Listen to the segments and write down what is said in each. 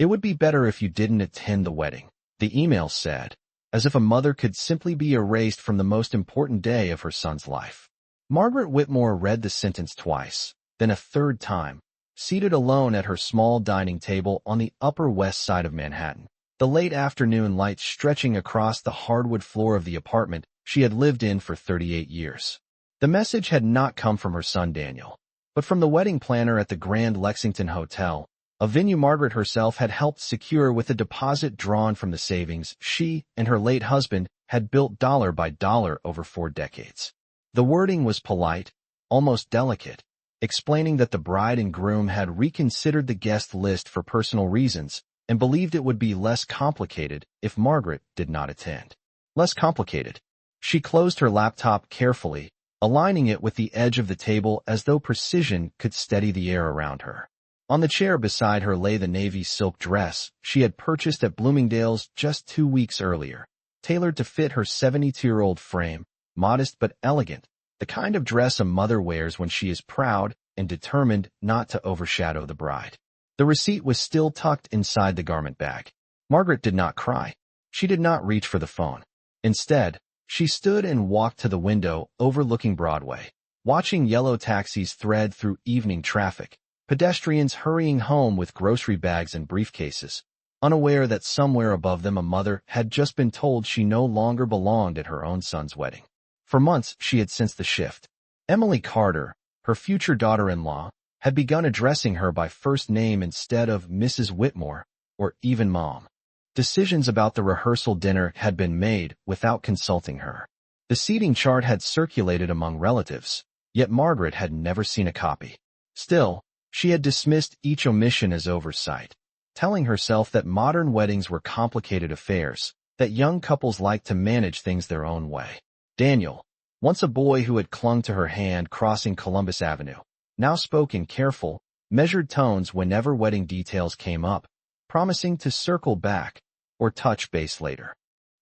It would be better if you didn't attend the wedding, the email said, as if a mother could simply be erased from the most important day of her son's life. Margaret Whitmore read the sentence twice, then a third time, seated alone at her small dining table on the Upper West Side of Manhattan, the late afternoon light stretching across the hardwood floor of the apartment she had lived in for 38 years. The message had not come from her son Daniel, but from the wedding planner at the Grand Lexington Hotel, a venue Margaret herself had helped secure with a deposit drawn from the savings she and her late husband had built dollar by dollar over 4 decades. The wording was polite, almost delicate, explaining that the bride and groom had reconsidered the guest list for personal reasons and believed it would be less complicated if Margaret did not attend. Less complicated. She closed her laptop carefully, aligning it with the edge of the table as though precision could steady the air around her. On the chair beside her lay the navy silk dress she had purchased at Bloomingdale's just 2 weeks earlier, tailored to fit her 72-year-old frame, modest but elegant, the kind of dress a mother wears when she is proud and determined not to overshadow the bride. The receipt was still tucked inside the garment bag. Margaret did not cry. She did not reach for the phone. Instead, she stood and walked to the window overlooking Broadway, watching yellow taxis thread through evening traffic, pedestrians hurrying home with grocery bags and briefcases, unaware that somewhere above them a mother had just been told she no longer belonged at her own son's wedding. For months she had sensed the shift. Emily Carter, her future daughter-in-law, had begun addressing her by first name instead of Mrs. Whitmore or even Mom. Decisions about the rehearsal dinner had been made without consulting her. The seating chart had circulated among relatives, yet Margaret had never seen a copy. Still, she had dismissed each omission as oversight, telling herself that modern weddings were complicated affairs, that young couples liked to manage things their own way. Daniel, once a boy who had clung to her hand crossing Columbus Avenue, now spoke in careful, measured tones whenever wedding details came up, promising to circle back or touch base later.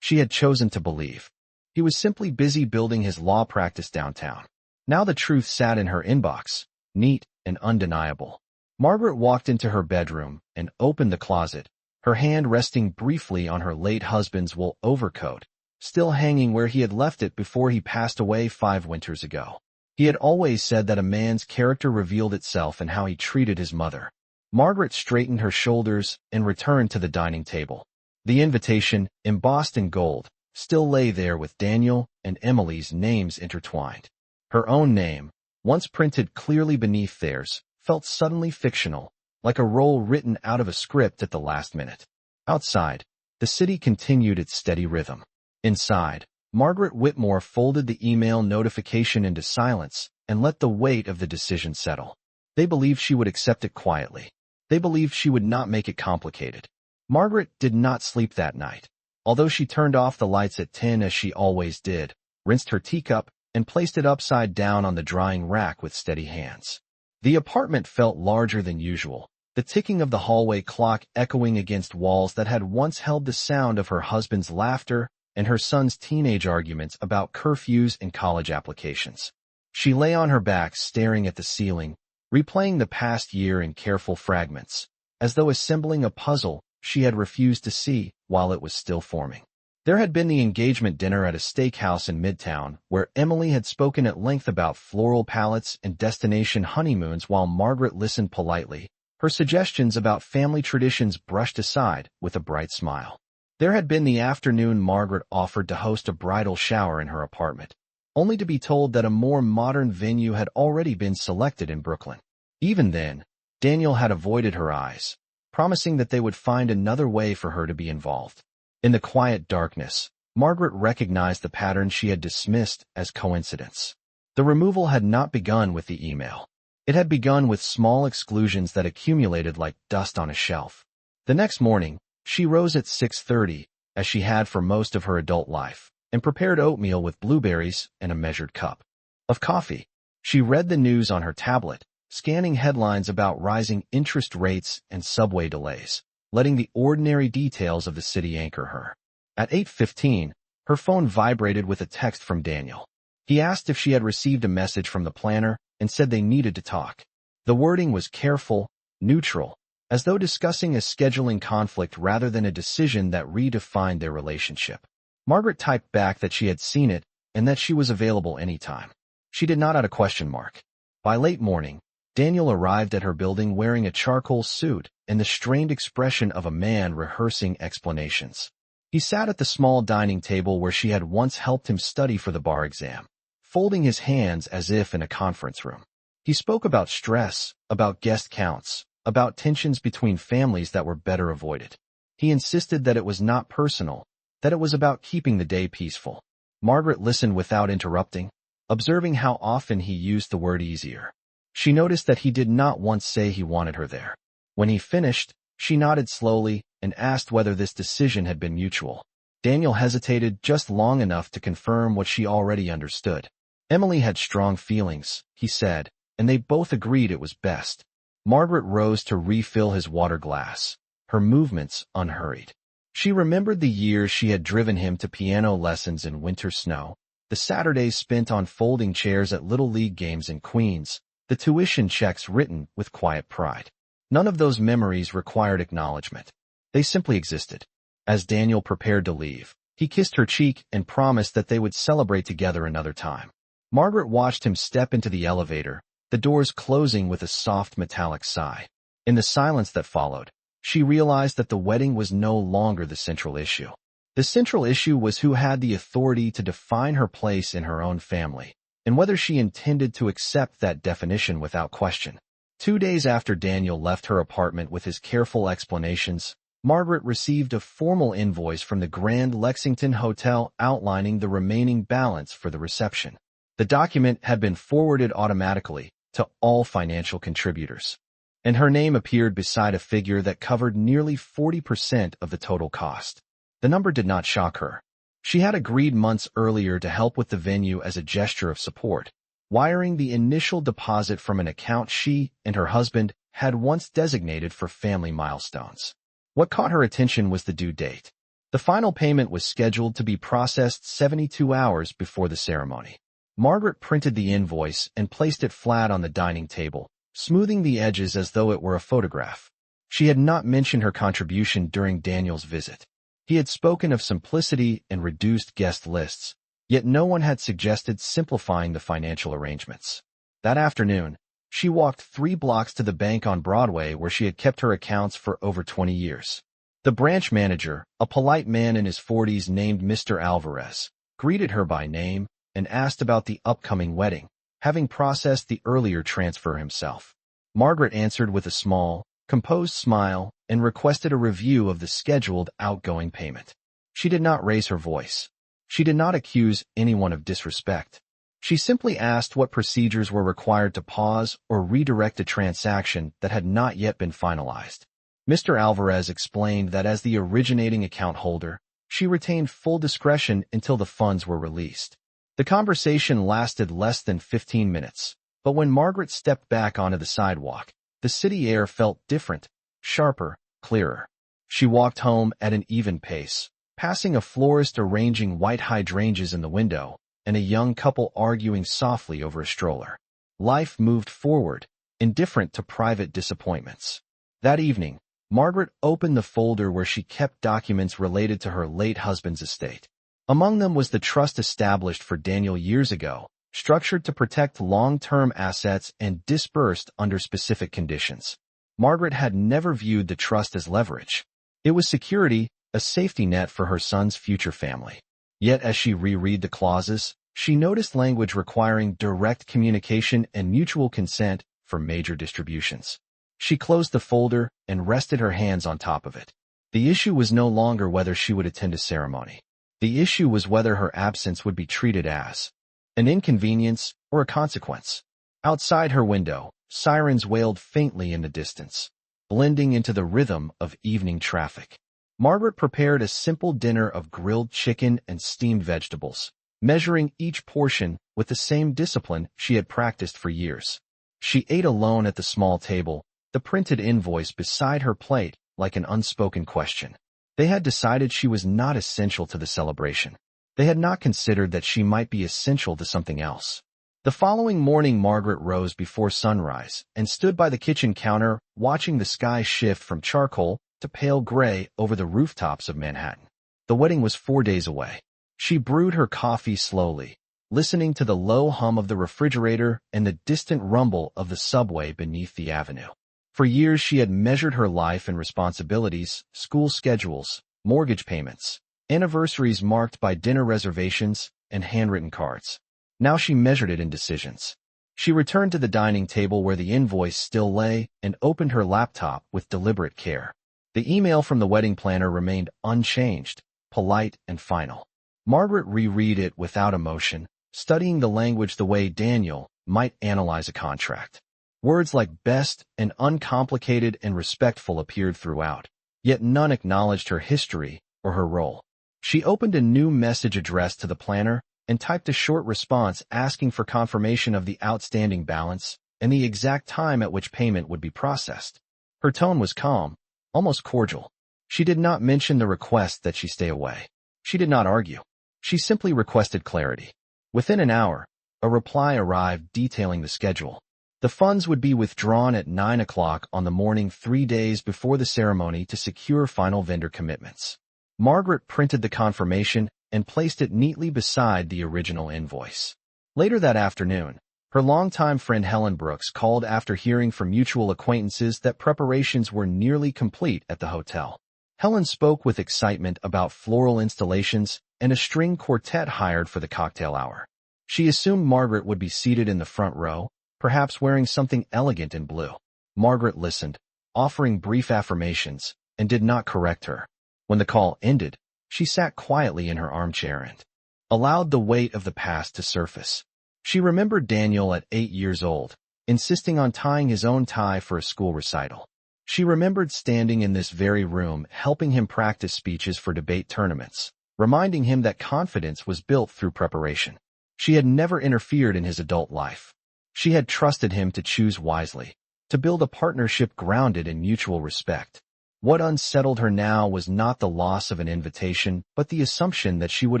She had chosen to believe. He was simply busy building his law practice downtown. Now the truth sat in her inbox, neat and undeniable. Margaret walked into her bedroom and opened the closet, her hand resting briefly on her late husband's wool overcoat, still hanging where he had left it before he passed away 5 winters ago. He had always said that a man's character revealed itself in how he treated his mother. Margaret straightened her shoulders and returned to the dining table. The invitation, embossed in gold, still lay there with Daniel and Emily's names intertwined. Her own name, once printed clearly beneath theirs, felt suddenly fictional, like a role written out of a script at the last minute. Outside, the city continued its steady rhythm. Inside, Margaret Whitmore folded the email notification into silence and let the weight of the decision settle. They believed she would accept it quietly. They believed she would not make it complicated. Margaret did not sleep that night. Although she turned off the lights at 10 as she always did, rinsed her teacup, and placed it upside down on the drying rack with steady hands. The apartment felt larger than usual, the ticking of the hallway clock echoing against walls that had once held the sound of her husband's laughter and her son's teenage arguments about curfews and college applications. She lay on her back staring at the ceiling, replaying the past year in careful fragments, as though assembling a puzzle she had refused to see while it was still forming. There had been the engagement dinner at a steakhouse in Midtown, where Emily had spoken at length about floral palettes and destination honeymoons while Margaret listened politely, her suggestions about family traditions brushed aside with a bright smile. There had been the afternoon Margaret offered to host a bridal shower in her apartment, only to be told that a more modern venue had already been selected in Brooklyn. Even then, Daniel had avoided her eyes, promising that they would find another way for her to be involved. In the quiet darkness, Margaret recognized the pattern she had dismissed as coincidence. The removal had not begun with the email. It had begun with small exclusions that accumulated like dust on a shelf. The next morning, she rose at 6:30, as she had for most of her adult life, and prepared oatmeal with blueberries and a measured cup of coffee. She read the news on her tablet, scanning headlines about rising interest rates and subway delays, letting the ordinary details of the city anchor her. At 8:15, her phone vibrated with a text from Daniel. He asked if she had received a message from the planner and said they needed to talk. The wording was careful, neutral, as though discussing a scheduling conflict rather than a decision that redefined their relationship. Margaret typed back that she had seen it and that she was available anytime. She did not add a question mark. By late morning, Daniel arrived at her building wearing a charcoal suit and the strained expression of a man rehearsing explanations. He sat at the small dining table where she had once helped him study for the bar exam, folding his hands as if in a conference room. He spoke about stress, about guest counts, about tensions between families that were better avoided. He insisted that it was not personal, that it was about keeping the day peaceful. Margaret listened without interrupting, observing how often he used the word easier. She noticed that he did not once say he wanted her there. When he finished, she nodded slowly and asked whether this decision had been mutual. Daniel hesitated just long enough to confirm what she already understood. Emily had strong feelings, he said, and they both agreed it was best. Margaret rose to refill his water glass, her movements unhurried. She remembered the years she had driven him to piano lessons in winter snow, the Saturdays spent on folding chairs at Little League games in Queens, the tuition checks written with quiet pride. None of those memories required acknowledgement. They simply existed. As Daniel prepared to leave, he kissed her cheek and promised that they would celebrate together another time. Margaret watched him step into the elevator, the doors closing with a soft metallic sigh. In the silence that followed, she realized that the wedding was no longer the central issue. The central issue was who had the authority to define her place in her own family, and whether she intended to accept that definition without question. 2 days after Daniel left her apartment with his careful explanations, Margaret received a formal invoice from the Grand Lexington Hotel outlining the remaining balance for the reception. The document had been forwarded automatically to all financial contributors, and her name appeared beside a figure that covered nearly 40% of the total cost. The number did not shock her. She had agreed months earlier to help with the venue as a gesture of support, wiring the initial deposit from an account she and her husband had once designated for family milestones. What caught her attention was the due date. The final payment was scheduled to be processed 72 hours before the ceremony. Margaret printed the invoice and placed it flat on the dining table, smoothing the edges as though it were a photograph. She had not mentioned her contribution during Daniel's visit. He had spoken of simplicity and reduced guest lists, yet no one had suggested simplifying the financial arrangements. That afternoon, she walked 3 blocks to the bank on Broadway where she had kept her accounts for over 20 years. The branch manager, a polite man in his 40s named Mr. Alvarez, greeted her by name and asked about the upcoming wedding, having processed the earlier transfer himself. Margaret answered with a small, composed smile and requested a review of the scheduled outgoing payment. She did not raise her voice. She did not accuse anyone of disrespect. She simply asked what procedures were required to pause or redirect a transaction that had not yet been finalized. Mr. Alvarez explained that as the originating account holder, she retained full discretion until the funds were released. The conversation lasted less than 15 minutes, but when Margaret stepped back onto the sidewalk, the city air felt different, sharper, clearer. She walked home at an even pace, passing a florist arranging white hydrangeas in the window and a young couple arguing softly over a stroller. Life moved forward, indifferent to private disappointments. That evening, Margaret opened the folder where she kept documents related to her late husband's estate. Among them was the trust established for Daniel years ago, structured to protect long-term assets and disbursed under specific conditions. Margaret had never viewed the trust as leverage. It was security, a safety net for her son's future family. Yet as she reread the clauses, she noticed language requiring direct communication and mutual consent for major distributions. She closed the folder and rested her hands on top of it. The issue was no longer whether she would attend a ceremony. The issue was whether her absence would be treated as an inconvenience or a consequence. Outside her window, sirens wailed faintly in the distance, blending into the rhythm of evening traffic. Margaret prepared a simple dinner of grilled chicken and steamed vegetables, measuring each portion with the same discipline she had practiced for years. She ate alone at the small table, the printed invoice beside her plate like an unspoken question. They had decided she was not essential to the celebration. They had not considered that she might be essential to something else. The following morning, Margaret rose before sunrise and stood by the kitchen counter, watching the sky shift from charcoal to pale gray over the rooftops of Manhattan. The wedding was 4 days away. She brewed her coffee slowly, listening to the low hum of the refrigerator and the distant rumble of the subway beneath the avenue. For years, she had measured her life in responsibilities, school schedules, mortgage payments, anniversaries marked by dinner reservations, and handwritten cards. Now she measured it in decisions. She returned to the dining table where the invoice still lay and opened her laptop with deliberate care. The email from the wedding planner remained unchanged, polite and final. Margaret reread it without emotion, studying the language the way Daniel might analyze a contract. Words like best and uncomplicated and respectful appeared throughout, yet none acknowledged her history or her role. She opened a new message addressed to the planner and typed a short response asking for confirmation of the outstanding balance and the exact time at which payment would be processed. Her tone was calm, almost cordial. She did not mention the request that she stay away. She did not argue. She simply requested clarity. Within an hour, a reply arrived detailing the schedule. The funds would be withdrawn at 9 o'clock on the morning 3 days before the ceremony to secure final vendor commitments. Margaret printed the confirmation and placed it neatly beside the original invoice. Later that afternoon, her longtime friend Helen Brooks called after hearing from mutual acquaintances that preparations were nearly complete at the hotel. Helen spoke with excitement about floral installations and a string quartet hired for the cocktail hour. She assumed Margaret would be seated in the front row, perhaps wearing something elegant in blue. Margaret listened, offering brief affirmations, and did not correct her. When the call ended, she sat quietly in her armchair and allowed the weight of the past to surface. She remembered Daniel at 8 years old, insisting on tying his own tie for a school recital. She remembered standing in this very room, helping him practice speeches for debate tournaments, reminding him that confidence was built through preparation. She had never interfered in his adult life. She had trusted him to choose wisely, to build a partnership grounded in mutual respect. What unsettled her now was not the loss of an invitation, but the assumption that she would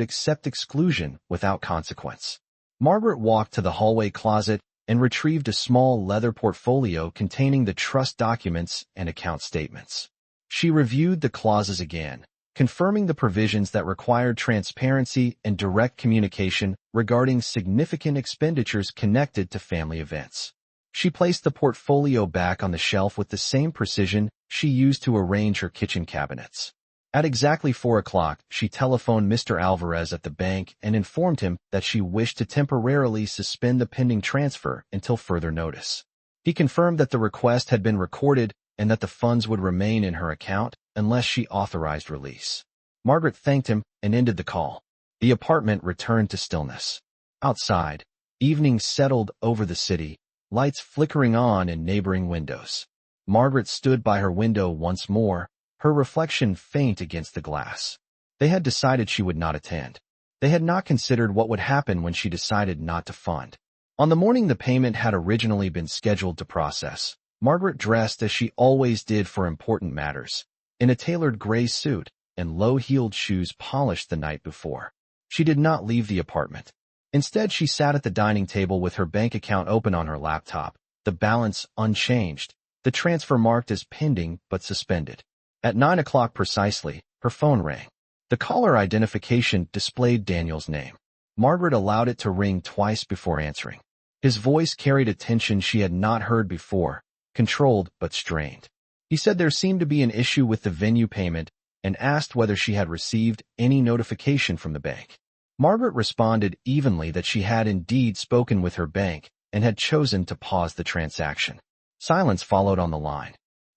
accept exclusion without consequence. Margaret walked to the hallway closet and retrieved a small leather portfolio containing the trust documents and account statements. She reviewed the clauses again, confirming the provisions that required transparency and direct communication regarding significant expenditures connected to family events. She placed the portfolio back on the shelf with the same precision she used to arrange her kitchen cabinets. At exactly 4 o'clock, she telephoned Mr. Alvarez at the bank and informed him that she wished to temporarily suspend the pending transfer until further notice. He confirmed that the request had been recorded and that the funds would remain in her account unless she authorized release. Margaret thanked him and ended the call. The apartment returned to stillness. Outside, evening settled over the city, lights flickering on in neighboring windows. Margaret stood by her window once more, her reflection faint against the glass. They had decided she would not attend. They had not considered what would happen when she decided not to fund. On the morning the payment had originally been scheduled to process, Margaret dressed as she always did for important matters, in a tailored gray suit and low-heeled shoes polished the night before. She did not leave the apartment. Instead, she sat at the dining table with her bank account open on her laptop, the balance unchanged, the transfer marked as pending but suspended. At 9 o'clock precisely, her phone rang. The caller identification displayed Daniel's name. Margaret allowed it to ring twice before answering. His voice carried a tension she had not heard before, controlled but strained. He said there seemed to be an issue with the venue payment and asked whether she had received any notification from the bank. Margaret responded evenly that she had indeed spoken with her bank and had chosen to pause the transaction. Silence followed on the line,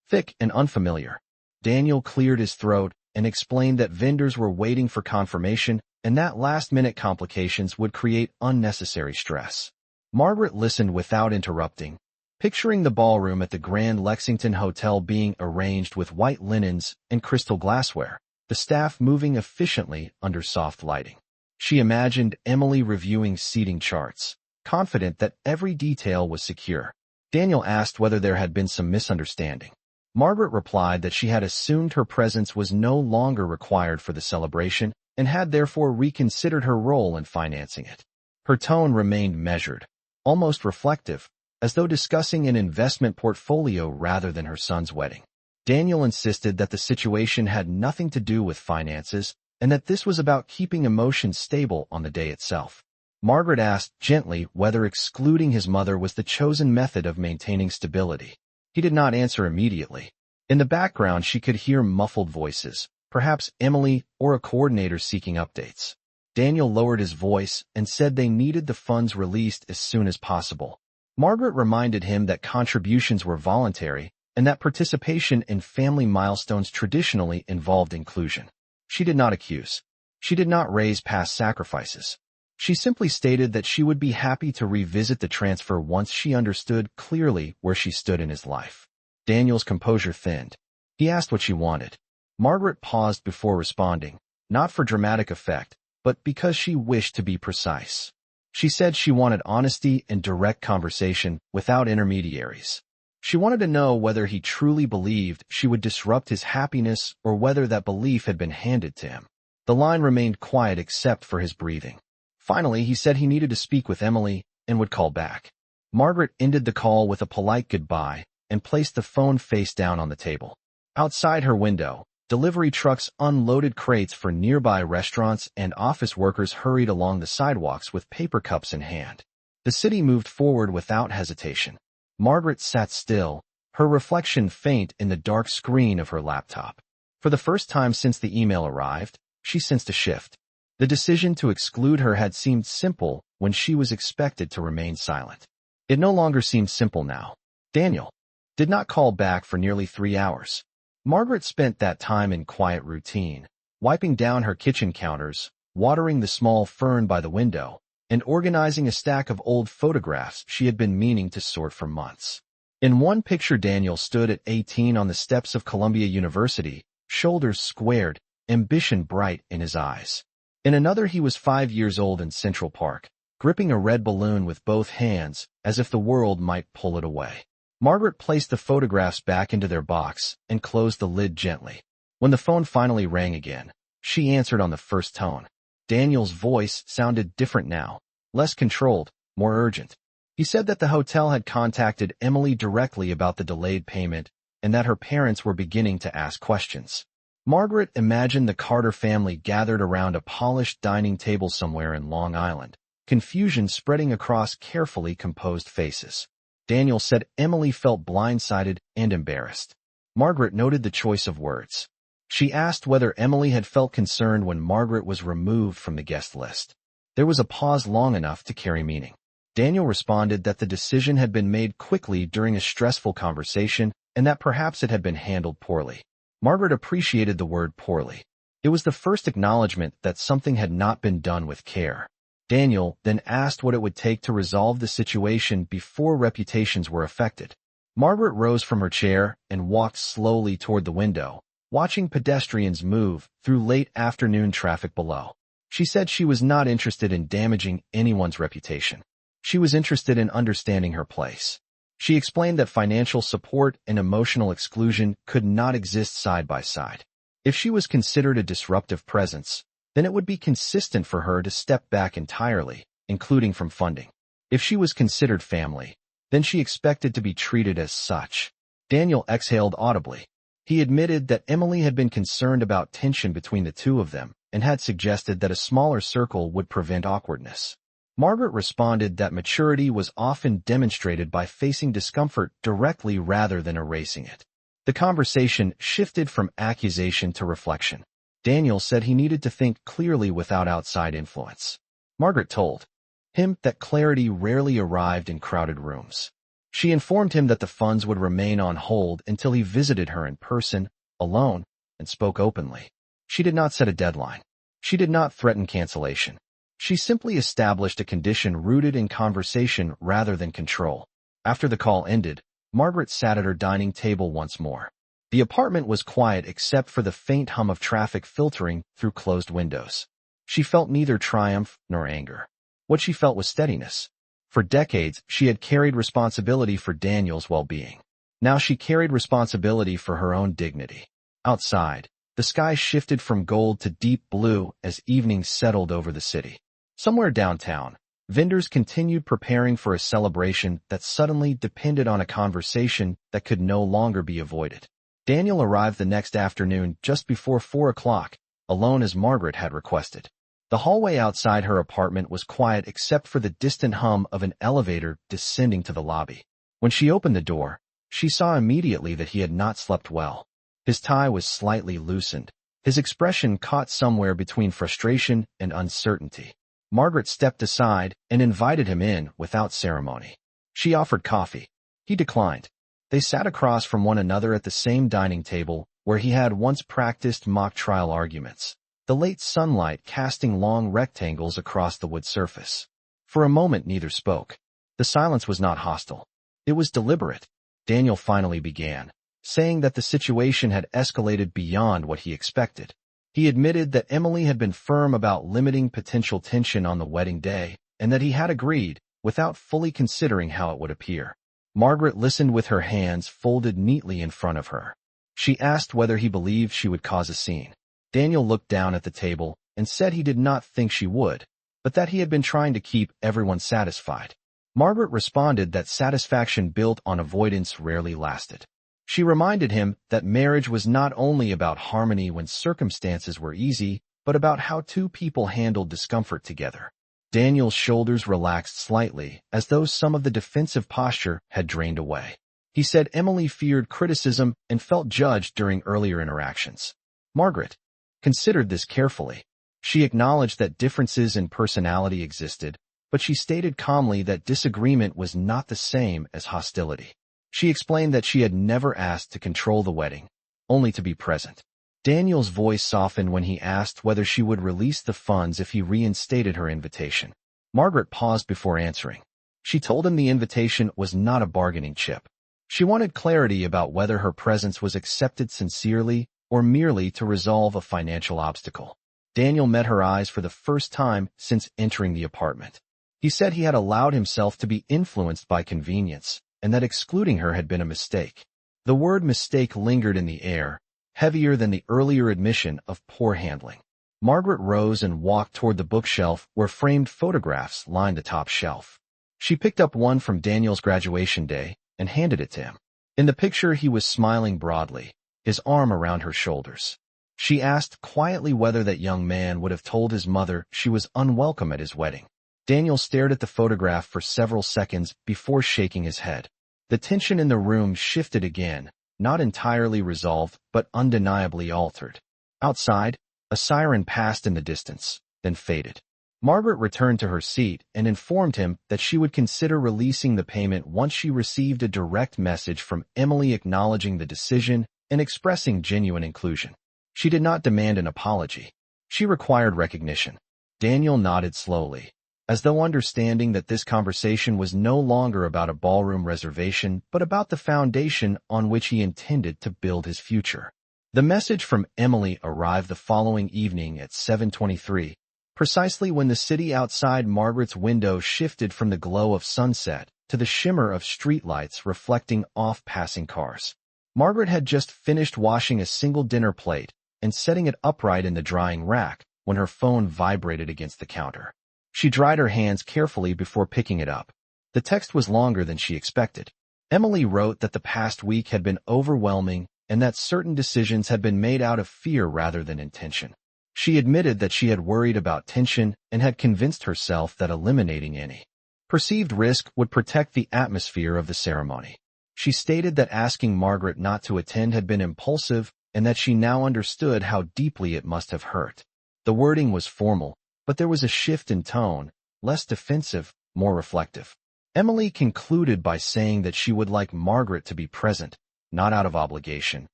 thick and unfamiliar. Daniel cleared his throat and explained that vendors were waiting for confirmation and that last-minute complications would create unnecessary stress. Margaret listened without interrupting, picturing the ballroom at the Grand Lexington Hotel being arranged with white linens and crystal glassware, the staff moving efficiently under soft lighting. She imagined Emily reviewing seating charts, confident that every detail was secure. Daniel asked whether there had been some misunderstanding. Margaret replied that she had assumed her presence was no longer required for the celebration and had therefore reconsidered her role in financing it. Her tone remained measured, almost reflective, as though discussing an investment portfolio rather than her son's wedding. Daniel insisted that the situation had nothing to do with finances and that this was about keeping emotions stable on the day itself. Margaret asked gently whether excluding his mother was the chosen method of maintaining stability. He did not answer immediately. In the background, she could hear muffled voices, perhaps Emily or a coordinator seeking updates. Daniel lowered his voice and said they needed the funds released as soon as possible. Margaret reminded him that contributions were voluntary and that participation in family milestones traditionally involved inclusion. She did not accuse. She did not raise past sacrifices. She simply stated that she would be happy to revisit the transfer once she understood clearly where she stood in his life. Daniel's composure thinned. He asked what she wanted. Margaret paused before responding, not for dramatic effect, but because she wished to be precise. She said she wanted honesty and direct conversation without intermediaries. She wanted to know whether he truly believed she would disrupt his happiness or whether that belief had been handed to him. The line remained quiet except for his breathing. Finally, he said he needed to speak with Emily and would call back. Margaret ended the call with a polite goodbye and placed the phone face down on the table. Outside her window, delivery trucks unloaded crates for nearby restaurants and office workers hurried along the sidewalks with paper cups in hand. The city moved forward without hesitation. Margaret sat still, her reflection faint in the dark screen of her laptop. For the first time since the email arrived, she sensed a shift. The decision to exclude her had seemed simple when she was expected to remain silent. It no longer seemed simple now. Daniel did not call back for nearly 3 hours. Margaret spent that time in quiet routine, wiping down her kitchen counters, watering the small fern by the window, and organizing a stack of old photographs she had been meaning to sort for months. In one picture, Daniel stood at 18 on the steps of Columbia University, shoulders squared, ambition bright in his eyes. In another, he was 5 years old in Central Park, gripping a red balloon with both hands as if the world might pull it away. Margaret placed the photographs back into their box and closed the lid gently. When the phone finally rang again, she answered on the first tone. Daniel's voice sounded different now, less controlled, more urgent. He said that the hotel had contacted Emily directly about the delayed payment and that her parents were beginning to ask questions. Margaret imagined the Carter family gathered around a polished dining table somewhere in Long Island, confusion spreading across carefully composed faces. Daniel said Emily felt blindsided and embarrassed. Margaret noted the choice of words. She asked whether Emily had felt concerned when Margaret was removed from the guest list. There was a pause long enough to carry meaning. Daniel responded that the decision had been made quickly during a stressful conversation and that perhaps it had been handled poorly. Margaret appreciated the word poorly. It was the first acknowledgement that something had not been done with care. Daniel then asked what it would take to resolve the situation before reputations were affected. Margaret rose from her chair and walked slowly toward the window, watching pedestrians move through late afternoon traffic below. She said she was not interested in damaging anyone's reputation. She was interested in understanding her place. She explained that financial support and emotional exclusion could not exist side by side. If she was considered a disruptive presence, then it would be consistent for her to step back entirely, including from funding. If she was considered family, then she expected to be treated as such. Daniel exhaled audibly. He admitted that Emily had been concerned about tension between the two of them and had suggested that a smaller circle would prevent awkwardness. Margaret responded that maturity was often demonstrated by facing discomfort directly rather than erasing it. The conversation shifted from accusation to reflection. Daniel said he needed to think clearly without outside influence. Margaret told him that clarity rarely arrived in crowded rooms. She informed him that the funds would remain on hold until he visited her in person, alone, and spoke openly. She did not set a deadline. She did not threaten cancellation. She simply established a condition rooted in conversation rather than control. After the call ended, Margaret sat at her dining table once more. The apartment was quiet except for the faint hum of traffic filtering through closed windows. She felt neither triumph nor anger. What she felt was steadiness. For decades, she had carried responsibility for Daniel's well-being. Now she carried responsibility for her own dignity. Outside, the sky shifted from gold to deep blue as evening settled over the city. Somewhere downtown, Vendors continued preparing for a celebration that suddenly depended on a conversation that could no longer be avoided. Daniel arrived the next afternoon just before 4 o'clock, alone as Margaret had requested. The hallway outside her apartment was quiet except for the distant hum of an elevator descending to the lobby. When she opened the door, she saw immediately that he had not slept well. His tie was slightly loosened. His expression caught somewhere between frustration and uncertainty. Margaret stepped aside and invited him in without ceremony. She offered coffee. He declined. They sat across from one another at the same dining table where he had once practiced mock trial arguments, the late sunlight casting long rectangles across the wood surface. For a moment neither spoke. The silence was not hostile. It was deliberate. Daniel finally began, saying that the situation had escalated beyond what he expected. He admitted that Emily had been firm about limiting potential tension on the wedding day, and that he had agreed, without fully considering how it would appear. Margaret listened with her hands folded neatly in front of her. She asked whether he believed she would cause a scene. Daniel looked down at the table and said he did not think she would, but that he had been trying to keep everyone satisfied. Margaret responded that satisfaction built on avoidance rarely lasted. She reminded him that marriage was not only about harmony when circumstances were easy, but about how two people handled discomfort together. Daniel's shoulders relaxed slightly, as though some of the defensive posture had drained away. He said Emily feared criticism and felt judged during earlier interactions. Margaret considered this carefully. She acknowledged that differences in personality existed, but she stated calmly that disagreement was not the same as hostility. She explained that she had never asked to control the wedding, only to be present. Daniel's voice softened when he asked whether she would release the funds if he reinstated her invitation. Margaret paused before answering. She told him the invitation was not a bargaining chip. She wanted clarity about whether her presence was accepted sincerely or merely to resolve a financial obstacle. Daniel met her eyes for the first time since entering the apartment. He said he had allowed himself to be influenced by convenience, and that excluding her had been a mistake. The word mistake lingered in the air, heavier than the earlier admission of poor handling. Margaret rose and walked toward the bookshelf where framed photographs lined the top shelf. She picked up one from Daniel's graduation day and handed it to him. In the picture he was smiling broadly, his arm around her shoulders. She asked quietly whether that young man would have told his mother she was unwelcome at his wedding. Daniel stared at the photograph for several seconds before shaking his head. The tension in the room shifted again, not entirely resolved but undeniably altered. Outside, a siren passed in the distance, then faded. Margaret returned to her seat and informed him that she would consider releasing the payment once she received a direct message from Emily acknowledging the decision and expressing genuine inclusion. She did not demand an apology. She required recognition. Daniel nodded slowly, as though understanding that this conversation was no longer about a ballroom reservation but about the foundation on which he intended to build his future. The message from Emily arrived the following evening at 7:23, precisely when the city outside Margaret's window shifted from the glow of sunset to the shimmer of streetlights reflecting off passing cars. Margaret had just finished washing a single dinner plate and setting it upright in the drying rack when her phone vibrated against the counter. She dried her hands carefully before picking it up. The text was longer than she expected. Emily wrote that the past week had been overwhelming and that certain decisions had been made out of fear rather than intention. She admitted that she had worried about tension and had convinced herself that eliminating any perceived risk would protect the atmosphere of the ceremony. She stated that asking Margaret not to attend had been impulsive and that she now understood how deeply it must have hurt. The wording was formal, but there was a shift in tone, less defensive, more reflective. Emily concluded by saying that she would like Margaret to be present, not out of obligation,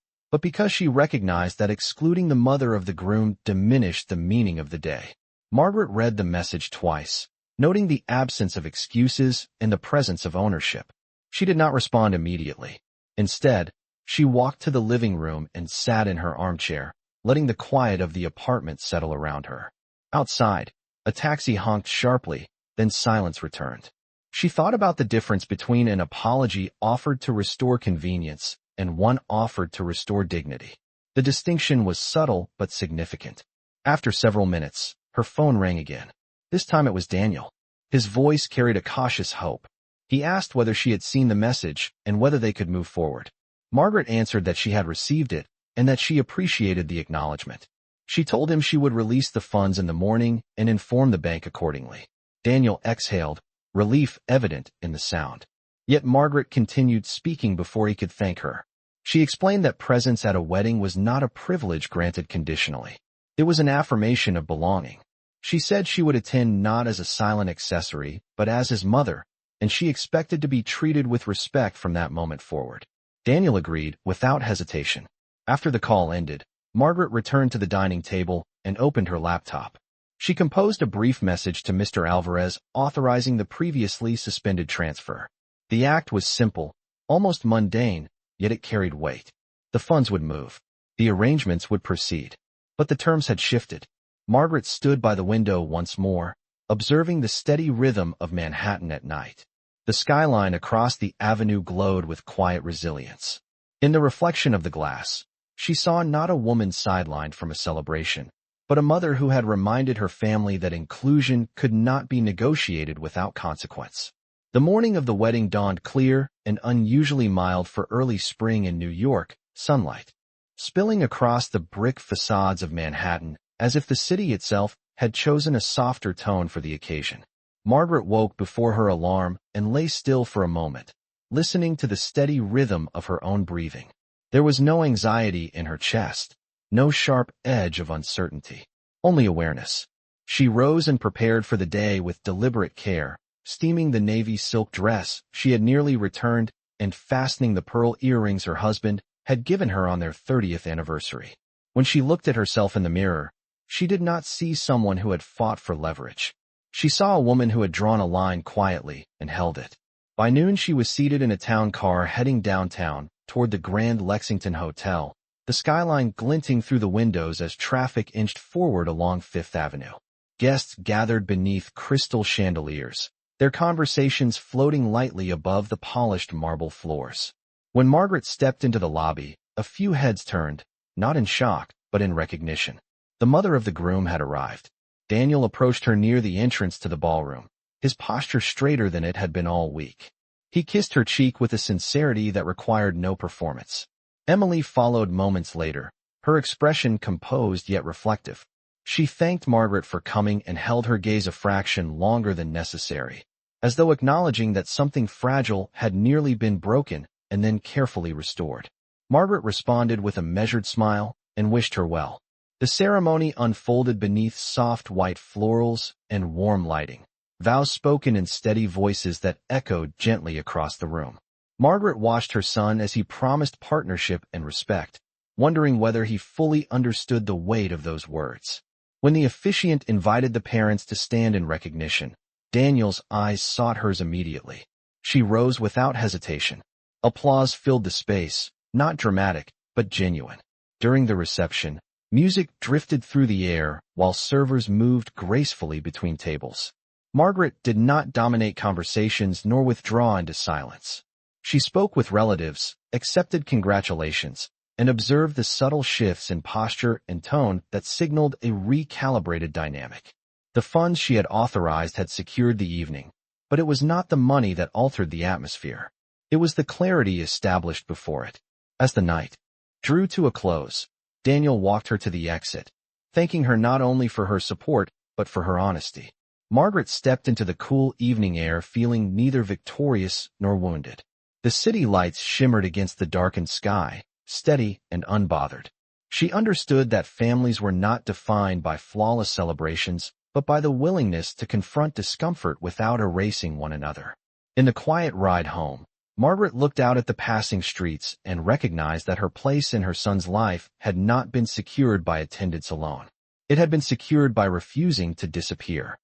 but because she recognized that excluding the mother of the groom diminished the meaning of the day. Margaret read the message twice, noting the absence of excuses and the presence of ownership. She did not respond immediately. Instead, she walked to the living room and sat in her armchair, letting the quiet of the apartment settle around her. Outside, a taxi honked sharply, then silence returned. She thought about the difference between an apology offered to restore convenience and one offered to restore dignity. The distinction was subtle but significant. After several minutes, her phone rang again. This time it was Daniel. His voice carried a cautious hope. He asked whether she had seen the message and whether they could move forward. Margaret answered that she had received it and that she appreciated the acknowledgement. She told him she would release the funds in the morning and inform the bank accordingly. Daniel exhaled, relief evident in the sound. Yet Margaret continued speaking before he could thank her. She explained that presence at a wedding was not a privilege granted conditionally. It was an affirmation of belonging. She said she would attend not as a silent accessory, but as his mother, and she expected to be treated with respect from that moment forward. Daniel agreed without hesitation. After the call ended, Margaret returned to the dining table and opened her laptop. She composed a brief message to Mr. Alvarez authorizing the previously suspended transfer. The act was simple, almost mundane, yet it carried weight. The funds would move. The arrangements would proceed. But the terms had shifted. Margaret stood by the window once more, observing the steady rhythm of Manhattan at night. The skyline across the avenue glowed with quiet resilience. In the reflection of the glass, she saw not a woman sidelined from a celebration, but a mother who had reminded her family that inclusion could not be negotiated without consequence. The morning of the wedding dawned clear and unusually mild for early spring in New York, sunlight spilling across the brick facades of Manhattan, as if the city itself had chosen a softer tone for the occasion. Margaret woke before her alarm and lay still for a moment, listening to the steady rhythm of her own breathing. There was no anxiety in her chest, no sharp edge of uncertainty, only awareness. She rose and prepared for the day with deliberate care, steaming the navy silk dress she had nearly returned and fastening the pearl earrings her husband had given her on their 30th anniversary. When she looked at herself in the mirror, she did not see someone who had fought for leverage. She saw a woman who had drawn a line quietly and held it. By noon she was seated in a town car heading downtown toward the Grand Lexington Hotel, the skyline glinting through the windows as traffic inched forward along Fifth Avenue. Guests gathered beneath crystal chandeliers, their conversations floating lightly above the polished marble floors. When Margaret stepped into the lobby, a few heads turned, not in shock, but in recognition. The mother of the groom had arrived. Daniel approached her near the entrance to the ballroom, his posture straighter than it had been all week. He kissed her cheek with a sincerity that required no performance. Emily followed moments later, her expression composed yet reflective. She thanked Margaret for coming and held her gaze a fraction longer than necessary, as though acknowledging that something fragile had nearly been broken and then carefully restored. Margaret responded with a measured smile and wished her well. The ceremony unfolded beneath soft white florals and warm lighting, vows spoken in steady voices that echoed gently across the room. Margaret watched her son as he promised partnership and respect, wondering whether he fully understood the weight of those words. When the officiant invited the parents to stand in recognition, Daniel's eyes sought hers immediately. She rose without hesitation. Applause filled the space, not dramatic, but genuine. During the reception, music drifted through the air while servers moved gracefully between tables. Margaret did not dominate conversations nor withdraw into silence. She spoke with relatives, accepted congratulations, and observed the subtle shifts in posture and tone that signaled a recalibrated dynamic. The funds she had authorized had secured the evening, but it was not the money that altered the atmosphere. It was the clarity established before it. As the night drew to a close, Daniel walked her to the exit, thanking her not only for her support, but for her honesty. Margaret stepped into the cool evening air feeling neither victorious nor wounded. The city lights shimmered against the darkened sky, steady and unbothered. She understood that families were not defined by flawless celebrations, but by the willingness to confront discomfort without erasing one another. In the quiet ride home, Margaret looked out at the passing streets and recognized that her place in her son's life had not been secured by attendance alone. It had been secured by refusing to disappear.